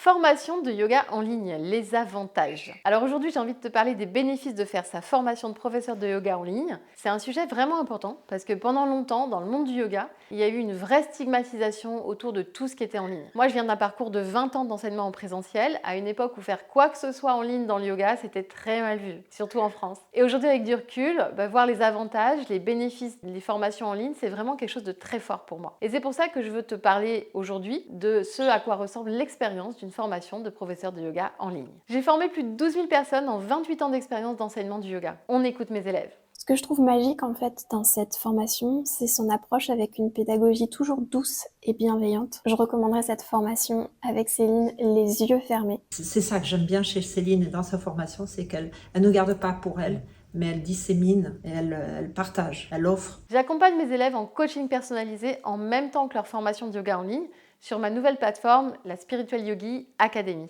Formation de yoga en ligne, les avantages. Alors aujourd'hui, j'ai envie de te parler des bénéfices de faire sa formation de professeur de yoga en ligne. C'est un sujet vraiment important parce que pendant longtemps, dans le monde du yoga, il y a eu une vraie stigmatisation autour de tout ce qui était en ligne. Moi, je viens d'un parcours de 20 ans d'enseignement en présentiel, à une époque où faire quoi que ce soit en ligne dans le yoga, c'était très mal vu, surtout en France. Et aujourd'hui, avec du recul, voir les avantages, les bénéfices des formations en ligne, c'est vraiment quelque chose de très fort pour moi. Et c'est pour ça que je veux te parler aujourd'hui de ce à quoi ressemble l'expérience d'une formation de professeur de yoga en ligne. J'ai formé plus de 12 000 personnes en 28 ans d'expérience d'enseignement du yoga. On écoute mes élèves. Ce que je trouve magique en fait dans cette formation, c'est son approche avec une pédagogie toujours douce et bienveillante. Je recommanderais cette formation avec Céline les yeux fermés. C'est ça que j'aime bien chez Céline et dans sa formation, c'est qu'elle ne garde pas pour elle, mais elle dissémine et elle partage, elle offre. J'accompagne mes élèves en coaching personnalisé en même temps que leur formation de yoga en ligne sur ma nouvelle plateforme, la Spiritual Yogi Academy.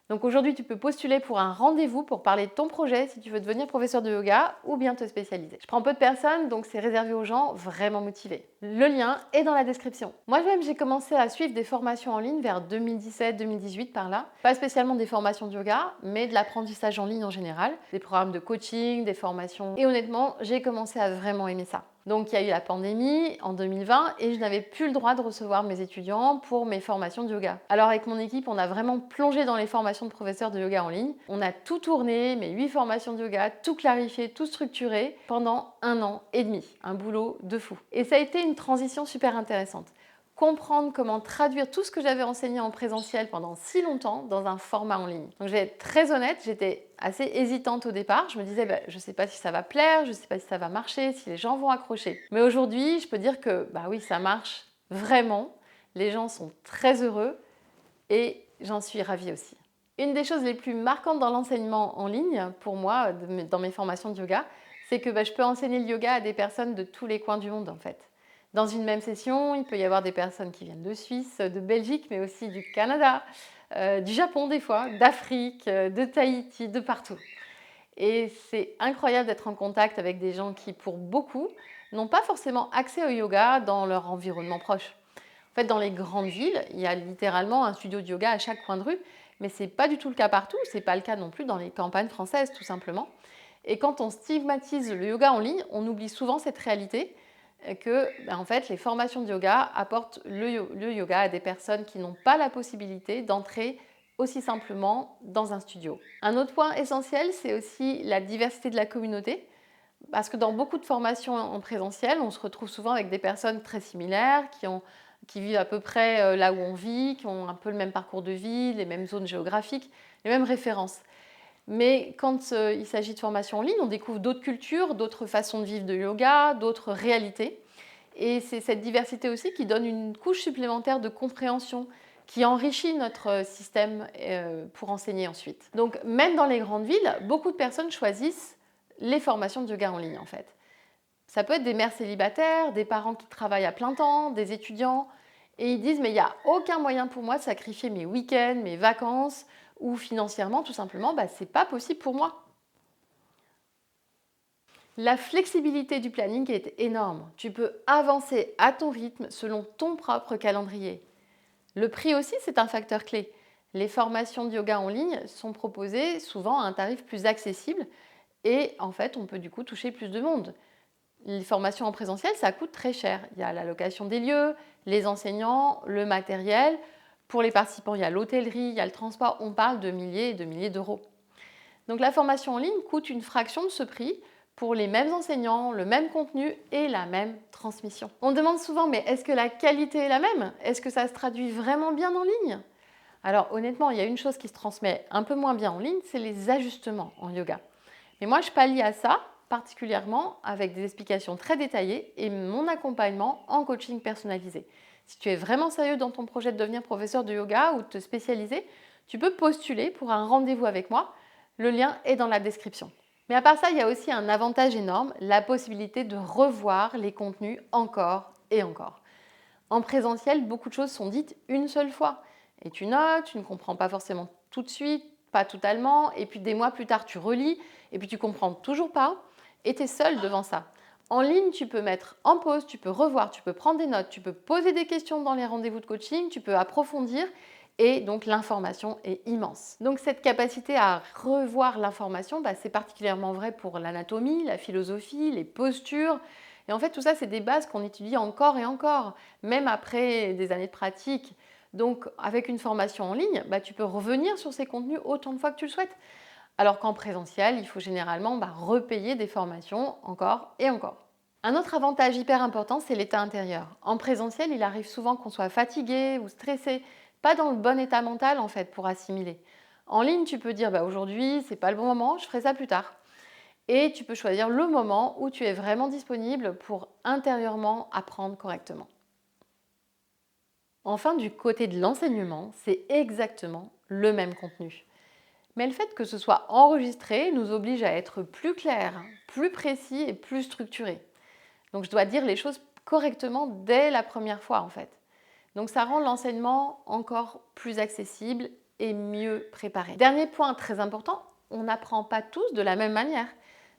Donc aujourd'hui, tu peux postuler pour un rendez-vous pour parler de ton projet si tu veux devenir professeur de yoga ou bien te spécialiser. Je prends peu de personnes, donc c'est réservé aux gens vraiment motivés. Le lien est dans la description. Moi-même, j'ai commencé à suivre des formations en ligne vers 2017-2018 par là. Pas spécialement des formations de yoga, mais de l'apprentissage en ligne en général. Des programmes de coaching, des formations. Et honnêtement, j'ai commencé à vraiment aimer ça. Donc il y a eu la pandémie en 2020 et je n'avais plus le droit de recevoir mes étudiants pour mes formations de yoga. Alors avec mon équipe, on a vraiment plongé dans les formations de professeurs de yoga en ligne. On a tout tourné, mes 8 formations de yoga, tout clarifié, tout structuré pendant 1 an et demi. Un boulot de fou. Et ça a été une transition super intéressante. Comprendre comment traduire tout ce que j'avais enseigné en présentiel pendant si longtemps dans un format en ligne. Donc je vais être très honnête, j'étais assez hésitante au départ. Je me disais, je ne sais pas si ça va plaire, je ne sais pas si ça va marcher, si les gens vont accrocher. Mais aujourd'hui, je peux dire que oui, ça marche vraiment. Les gens sont très heureux et j'en suis ravie aussi. Une des choses les plus marquantes dans l'enseignement en ligne, pour moi, dans mes formations de yoga, c'est que je peux enseigner le yoga à des personnes de tous les coins du monde en fait. Dans une même session, il peut y avoir des personnes qui viennent de Suisse, de Belgique, mais aussi du Canada, du Japon des fois, d'Afrique, de Tahiti, de partout. Et c'est incroyable d'être en contact avec des gens qui, pour beaucoup, n'ont pas forcément accès au yoga dans leur environnement proche. En fait, dans les grandes villes, il y a littéralement un studio de yoga à chaque coin de rue, mais ce n'est pas du tout le cas partout, ce n'est pas le cas non plus dans les campagnes françaises, tout simplement. Et quand on stigmatise le yoga en ligne, on oublie souvent cette réalité que en fait, les formations de yoga apportent le yoga à des personnes qui n'ont pas la possibilité d'entrer aussi simplement dans un studio. Un autre point essentiel, c'est aussi la diversité de la communauté. Parce que dans beaucoup de formations en présentiel, on se retrouve souvent avec des personnes très similaires, qui vivent à peu près là où on vit, qui ont un peu le même parcours de vie, les mêmes zones géographiques, les mêmes références. Mais quand il s'agit de formation en ligne, on découvre d'autres cultures, d'autres façons de vivre de yoga, d'autres réalités. Et c'est cette diversité aussi qui donne une couche supplémentaire de compréhension, qui enrichit notre système pour enseigner ensuite. Donc même dans les grandes villes, beaucoup de personnes choisissent les formations de yoga en ligne en fait. Ça peut être des mères célibataires, des parents qui travaillent à plein temps, des étudiants, et ils disent mais il n'y a aucun moyen pour moi de sacrifier mes week-ends, mes vacances, ou financièrement tout simplement, c'est pas possible pour moi. La flexibilité du planning est énorme. Tu peux avancer à ton rythme selon ton propre calendrier. Le prix aussi, c'est un facteur clé. Les formations de yoga en ligne sont proposées souvent à un tarif plus accessible et en fait, on peut du coup toucher plus de monde. Les formations en présentiel, ça coûte très cher. Il y a la location des lieux, les enseignants, le matériel. Pour les participants, il y a l'hôtellerie, il y a le transport. On parle de milliers et de milliers d'euros. Donc la formation en ligne coûte une fraction de ce prix pour les mêmes enseignants, le même contenu et la même transmission. On demande souvent, mais est-ce que la qualité est la même? Est-ce que ça se traduit vraiment bien en ligne? Alors honnêtement, il y a une chose qui se transmet un peu moins bien en ligne, c'est les ajustements en yoga. Mais moi, je pallie à ça particulièrement avec des explications très détaillées et mon accompagnement en coaching personnalisé. Si tu es vraiment sérieux dans ton projet de devenir professeur de yoga ou de te spécialiser, tu peux postuler pour un rendez-vous avec moi. Le lien est dans la description. Mais à part ça, il y a aussi un avantage énorme, la possibilité de revoir les contenus encore et encore. En présentiel, beaucoup de choses sont dites une seule fois. Et tu notes, tu ne comprends pas forcément tout de suite, pas totalement, et puis des mois plus tard, tu relis, et puis tu comprends toujours pas, et tu es seul devant ça. En ligne, tu peux mettre en pause, tu peux revoir, tu peux prendre des notes, tu peux poser des questions dans les rendez-vous de coaching, tu peux approfondir, et donc l'information est immense. Donc cette capacité à revoir l'information, c'est particulièrement vrai pour l'anatomie, la philosophie, les postures. Et en fait, tout ça, c'est des bases qu'on étudie encore et encore, même après des années de pratique. Donc avec une formation en ligne, tu peux revenir sur ces contenus autant de fois que tu le souhaites. Alors qu'en présentiel, il faut généralement repayer des formations encore et encore. Un autre avantage hyper important, c'est l'état intérieur. En présentiel, il arrive souvent qu'on soit fatigué ou stressé, pas dans le bon état mental en fait pour assimiler. En ligne, tu peux dire aujourd'hui, c'est pas le bon moment, je ferai ça plus tard. Et tu peux choisir le moment où tu es vraiment disponible pour intérieurement apprendre correctement. Enfin, du côté de l'enseignement, c'est exactement le même contenu. Mais le fait que ce soit enregistré nous oblige à être plus clair, plus précis et plus structuré. Donc je dois dire les choses correctement dès la première fois en fait. Donc ça rend l'enseignement encore plus accessible et mieux préparé. Dernier point très important, on n'apprend pas tous de la même manière.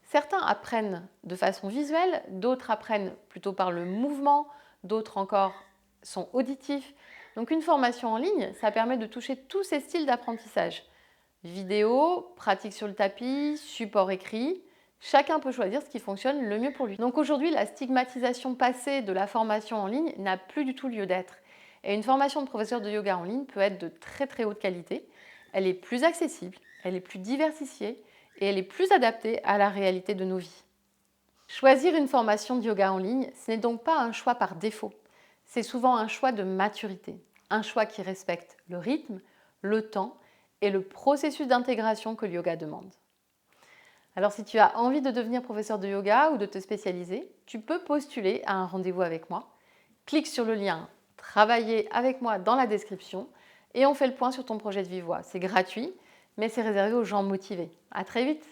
Certains apprennent de façon visuelle, d'autres apprennent plutôt par le mouvement, d'autres encore sont auditifs. Donc une formation en ligne, ça permet de toucher tous ces styles d'apprentissage. Vidéo, pratique sur le tapis, support écrit, chacun peut choisir ce qui fonctionne le mieux pour lui. Donc aujourd'hui, la stigmatisation passée de la formation en ligne n'a plus du tout lieu d'être. Et une formation de professeur de yoga en ligne peut être de très très haute qualité. Elle est plus accessible, elle est plus diversifiée et elle est plus adaptée à la réalité de nos vies. Choisir une formation de yoga en ligne, ce n'est donc pas un choix par défaut. C'est souvent un choix de maturité, un choix qui respecte le rythme, le temps et le processus d'intégration que le yoga demande. Alors si tu as envie de devenir professeur de yoga ou de te spécialiser, tu peux postuler à un rendez-vous avec moi. Clique sur le lien « Travailler avec moi » dans la description et on fait le point sur ton projet de vive voix. C'est gratuit, mais c'est réservé aux gens motivés. À très vite!